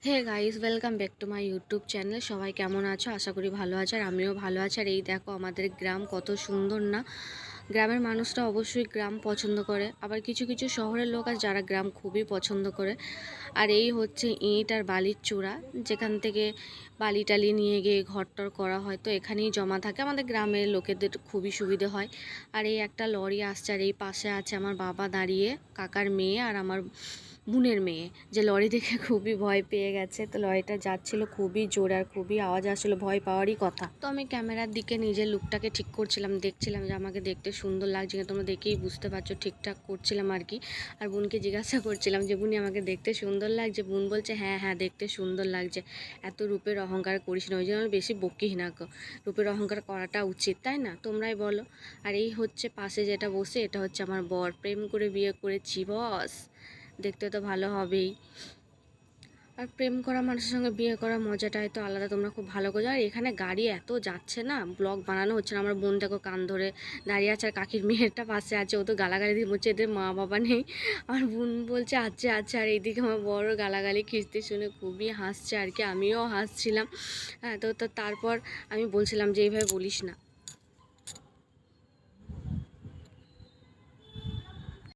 Hey guys, welcome back to my YouTube channel. সবাই কেমন আছো? আশা করি ভালো আছো, আর আমিও ভালো আছি। আর এই দেখো আমাদের গ্রাম কত সুন্দর না। গ্রামের মানুষরা অবশ্যই গ্রাম পছন্দ করে, আবার কিছু কিছু শহরের লোক আছে যারা গ্রাম খুবই পছন্দ করে। আর এই হচ্ছে ইট আর বালির চূড়া, যেখান থেকে বালি টালি নিয়ে গিয়ে ঘরটর করা হয়, তো এখানেই জমা থাকে। আমাদের গ্রামের লোকেদের খুবই সুবিধে হয়। আর এই একটা লরি আসছে, আর এই পাশে আছে আমার বাবা দাঁড়িয়ে, কাকার মেয়ে আর আমার বোনের মেয়ে, যে লরি দেখে খুবই ভয় পেয়ে গেছে। তো লরিটা যাচ্ছিল খুবই জোরে আর খুবই আওয়াজ আসছিল, ভয় পাওয়ারই কথা। তো আমি ক্যামেরার দিকে নিজের লুকটাকে ঠিক করছিলাম, দেখছিলাম যে আমাকে দেখতে সুন্দর লাগছে কিনা। তোমরা দেখেই বুঝতে পারছো, ঠিকঠাক করছিলাম আর কি। আর বোনকে জিজ্ঞাসা করছিলাম যে বুনি আমাকে দেখতে সুন্দর লাগছে? বোন বলছে হ্যাঁ হ্যাঁ, দেখতে সুন্দর লাগছে, এত রূপের অহংকার করিস না, ওই জন্য বেশি বকিস না গো। রূপের অহংকার করাটা উচিত, তাই না? তোমরাই বলো। আর এই হচ্ছে পাশে যেটা বসে, এটা হচ্ছে আমার বর, প্রেম করে বিয়ে করেছি বস। দেখতে তো ভালো হবেই। আর প্রেম করা মানুষের সঙ্গে বিয়ে করার মজাটাই তো আলাদা, তোমরা খুব ভালো করে। আর এখানে গাড়ি এত যাচ্ছে না, ব্লগ বানানো হচ্ছে না। আমার বোন দেখো কান ধরে দাঁড়িয়ে আছে, আর কাকির মেয়েরটা পাশে আছে, ও তো গালাগালি দিয়ে বলছে এদের মা বাবা নেই। আমার বোন বলছে আচ্ছা আচ্ছা, আর এইদিকে আমার বড় গালাগালি খিস্তি শুনে খুবই হাসছে আর কি, আমিও হাসছিলাম। হ্যাঁ, তো তারপর আমি বলছিলাম যে এইভাবে বলিস না।